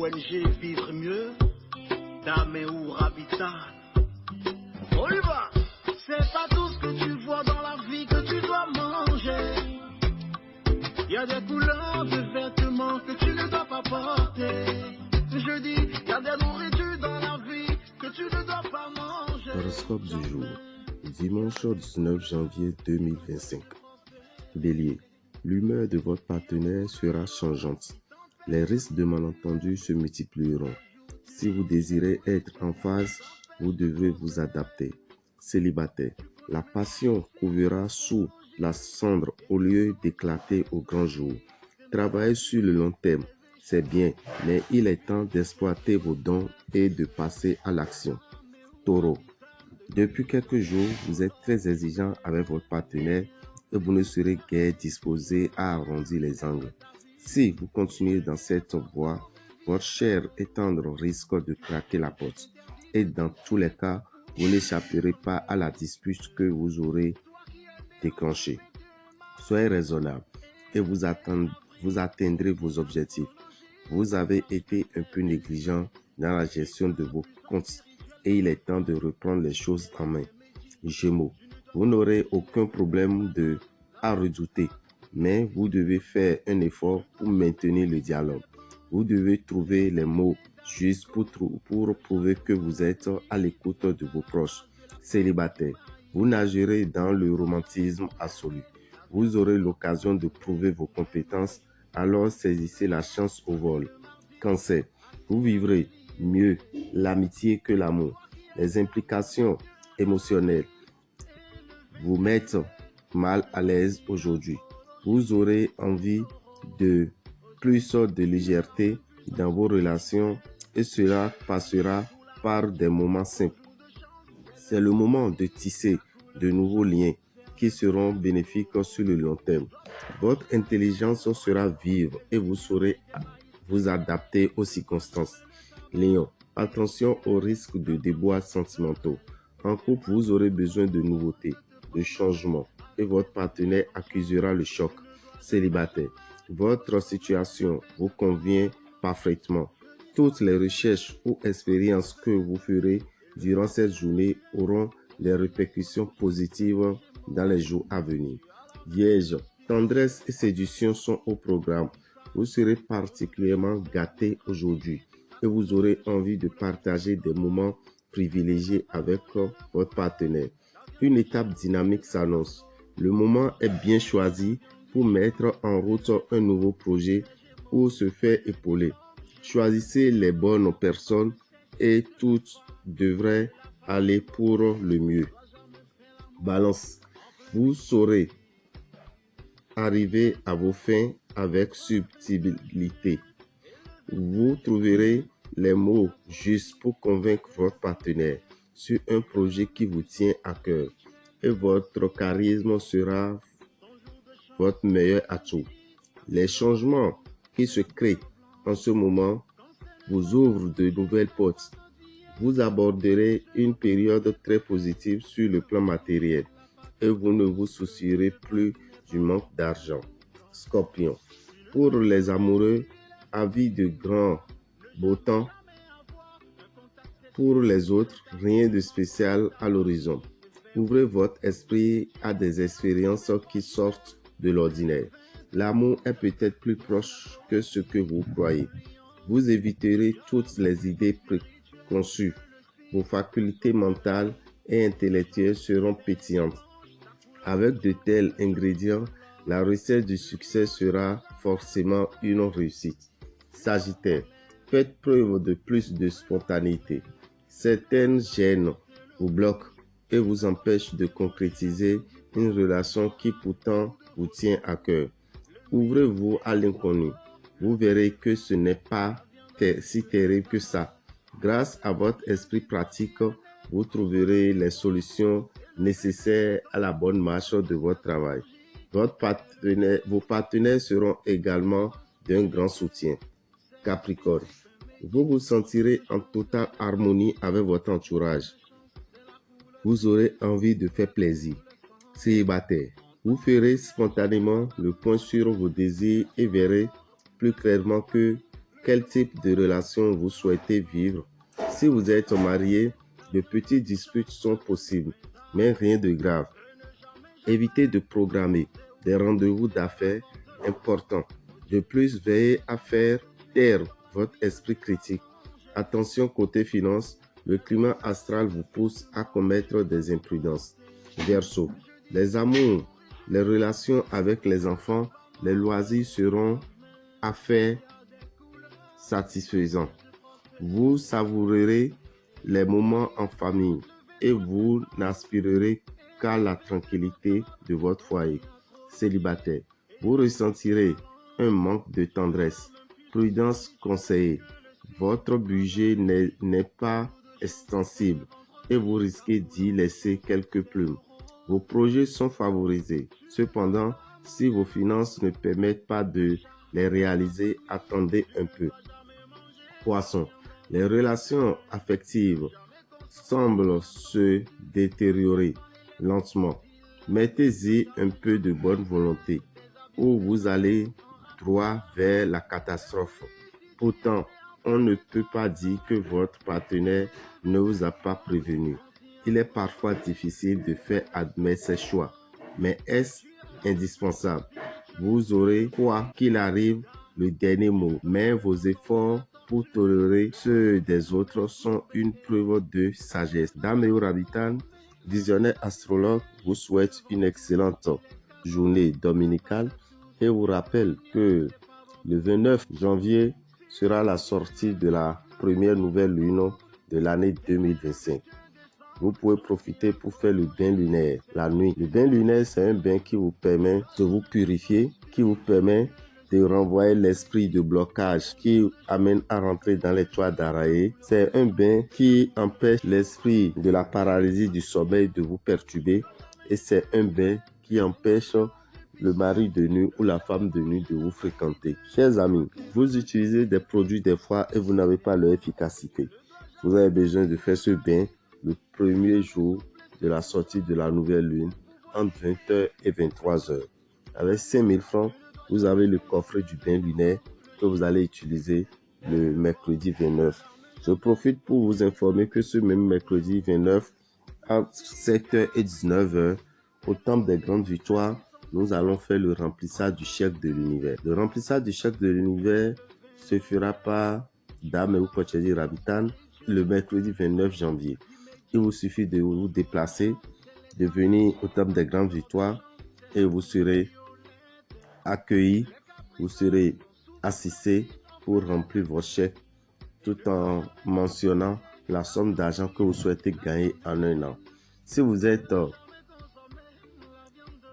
ONG Vivre Mieux, Dame ou Habitat. On y va. C'est pas tout ce que tu vois dans la vie que tu dois manger. Il y a des couleurs de vêtements que tu ne dois pas porter. Je dis, il y a des nourritures dans la vie que tu ne dois pas manger. Horoscope du jour, dimanche 19 janvier 2025. Bélier, l'humeur de votre partenaire sera changeante. Les risques de malentendus se multiplieront. Si vous désirez être en phase, vous devez vous adapter. Célibataire, la passion couvrira sous la cendre au lieu d'éclater au grand jour. Travaillez sur le long terme, c'est bien, mais il est temps d'exploiter vos dons et de passer à l'action. Taureau, depuis quelques jours, vous êtes très exigeant avec votre partenaire et vous ne serez guère disposé à arrondir les angles. Si vous continuez dans cette voie, votre chair et tendre risque de craquer la porte. Et dans tous les cas, vous n'échapperez pas à la dispute que vous aurez déclenchée. Soyez raisonnable et vous atteindrez vos objectifs. Vous avez été un peu négligent dans la gestion de vos comptes et il est temps de reprendre les choses en main. Gémeaux, vous n'aurez aucun problème à redouter, mais vous devez faire un effort pour maintenir le dialogue. Vous devez trouver les mots justes pour prouver que vous êtes à l'écoute de vos proches. Célibataire, vous nagerez dans le romantisme absolu. Vous aurez l'occasion de prouver vos compétences, alors saisissez la chance au vol. Cancer, vous vivrez mieux l'amitié que l'amour. Les implications émotionnelles vous mettent mal à l'aise aujourd'hui. Vous aurez envie de plus de légèreté dans vos relations et cela passera par des moments simples. C'est le moment de tisser de nouveaux liens qui seront bénéfiques sur le long terme. Votre intelligence sera vive et vous saurez vous adapter aux circonstances. Lion, attention au risque de déboires sentimentaux. En couple, vous aurez besoin de nouveautés, de changements et votre partenaire accusera le choc. Célibataire, votre situation vous convient parfaitement. Toutes les recherches ou expériences que vous ferez durant cette journée auront des répercussions positives dans les jours à venir. Vierge, tendresse et séduction sont au programme. Vous serez particulièrement gâté aujourd'hui et vous aurez envie de partager des moments privilégiés avec votre partenaire. Une étape dynamique s'annonce. Le moment est bien choisi pour mettre en route un nouveau projet ou se faire épauler. Choisissez les bonnes personnes et tout devrait aller pour le mieux. Balance, vous saurez arriver à vos fins avec subtilité. Vous trouverez les mots justes pour convaincre votre partenaire sur un projet qui vous tient à cœur et votre charisme sera votre meilleur atout. Les changements qui se créent en ce moment vous ouvrent de nouvelles portes. Vous aborderez une période très positive sur le plan matériel et vous ne vous soucierez plus du manque d'argent. Scorpion, pour les amoureux, avis de grand beau temps. Pour les autres, rien de spécial à l'horizon. Ouvrez votre esprit à des expériences qui sortent de l'ordinaire. L'amour est peut-être plus proche que ce que vous croyez. Vous éviterez toutes les idées préconçues. Vos facultés mentales et intellectuelles seront pétillantes. Avec de tels ingrédients, la recette du succès sera forcément une réussite. Sagittaire, faites preuve de plus de spontanéité. Certaines gênes vous bloquent et vous empêchent de concrétiser une relation qui pourtant vous tient à cœur. Ouvrez-vous à l'inconnu. Vous verrez que ce n'est pas si terrible que ça. Grâce à votre esprit pratique, vous trouverez les solutions nécessaires à la bonne marche de votre travail. Vos partenaires seront également d'un grand soutien. Capricorne, vous vous sentirez en totale harmonie avec votre entourage. Vous aurez envie de faire plaisir. Célibataire, vous ferez spontanément le point sur vos désirs et verrez plus clairement que quel type de relation vous souhaitez vivre. Si vous êtes marié, de petites disputes sont possibles, mais rien de grave. Évitez de programmer des rendez-vous d'affaires importants. De plus, veillez à faire taire votre esprit critique. Attention côté finance, le climat astral vous pousse à commettre des imprudences. Verseau, les amours, les relations avec les enfants, les loisirs seront affaires satisfaisants. Vous savourerez les moments en famille et vous n'aspirerez qu'à la tranquillité de votre foyer. Célibataire, vous ressentirez un manque de tendresse. Prudence conseillée. Votre budget n'est pas extensible et vous risquez d'y laisser quelques plumes. Vos projets sont favorisés. Cependant, si vos finances ne permettent pas de les réaliser, attendez un peu. Poisson, les relations affectives semblent se détériorer lentement. Mettez-y un peu de bonne volonté ou vous allez droit vers la catastrophe. Pourtant, on ne peut pas dire que votre partenaire ne vous a pas prévenu. Il est parfois difficile de faire admettre ses choix, mais est-ce indispensable? Vous aurez, quoi qu'il arrive, le dernier mot, mais vos efforts pour tolérer ceux des autres sont une preuve de sagesse. Dame Urabitane, visionnaire astrologue, vous souhaite une excellente journée dominicale et vous rappelle que le 29 janvier sera la sortie de la première nouvelle lune de l'année 2025. Vous pouvez profiter pour faire le bain lunaire la nuit. Le bain lunaire, c'est un bain qui vous permet de vous purifier, qui vous permet de renvoyer l'esprit de blocage qui amène à rentrer dans les toits d'Araé. C'est un bain qui empêche l'esprit de la paralysie du sommeil de vous perturber et c'est un bain qui empêche le mari de nuit ou la femme de nuit de vous fréquenter. Chers amis, vous utilisez des produits des fois et vous n'avez pas leur efficacité. Vous avez besoin de faire ce bain le premier jour de la sortie de la nouvelle lune entre 20h et 23h. Avec 5000 francs, vous avez le coffret du bain lunaire que vous allez utiliser le mercredi 29. Je profite pour vous informer que ce même mercredi 29, entre 7h et 19h, au Temple des Grandes Victoires, nous allons faire le remplissage du chèque de l'univers. Le remplissage du chèque de l'univers se fera par Dame ou Kochedi Rabitane le mercredi 29 janvier. Il vous suffit de vous déplacer, de venir au Temple des Grandes Victoires et vous serez accueilli, vous serez assisté pour remplir vos chèques tout en mentionnant la somme d'argent que vous souhaitez gagner en un an. Si vous êtes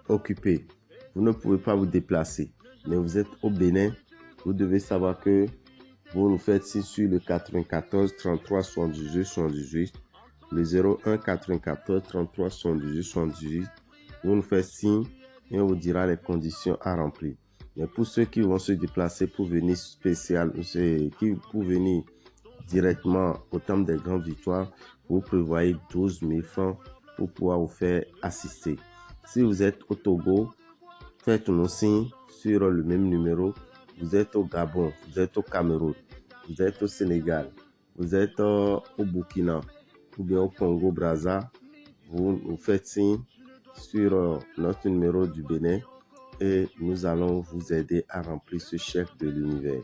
occupé, vous ne pouvez pas vous déplacer, mais vous êtes au Bénin, vous devez savoir que vous nous faites signe sur le 94 33 78 78, le 01 94 33 78 78. Vous nous faites signe et on vous dira les conditions à remplir. Mais pour ceux qui vont se déplacer pour venir pour venir directement au Temple des Grandes Victoires, vous prévoyez 12 000 francs pour pouvoir vous faire assister. Si vous êtes au Togo, faites-nous signe sur le même numéro. Vous êtes au Gabon, vous êtes au Cameroun, vous êtes au Sénégal, vous êtes au Burkina ou bien au Congo-Brazza, vous nous faites signe sur notre numéro du Bénin et nous allons vous aider à remplir ce chèque de l'univers.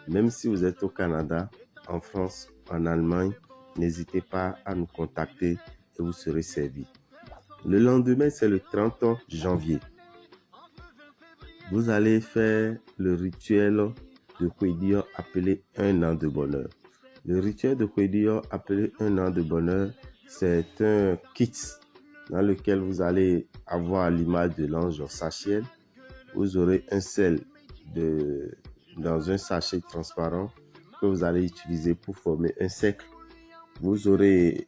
Même si vous êtes au Canada, en France, en Allemagne, n'hésitez pas à nous contacter et vous serez servi. Le lendemain, c'est le 30 janvier. Vous allez faire le rituel de Kwedio appelé un an de bonheur. Le rituel de Kwedio appelé un an de bonheur, c'est un kit dans lequel vous allez avoir l'image de l'ange Sachiel. Vous aurez un sel dans un sachet transparent que vous allez utiliser pour former un cercle. Vous aurez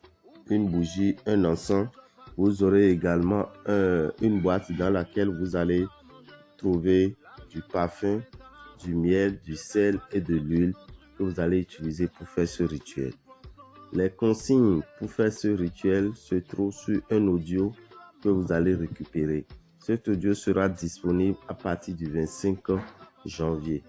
une bougie, un encens. Vous aurez également une boîte dans laquelle vous allez trouver du parfum, du miel, du sel et de l'huile que vous allez utiliser pour faire ce rituel. Les consignes pour faire ce rituel se trouvent sur un audio que vous allez récupérer. Cet audio sera disponible à partir du 25 janvier.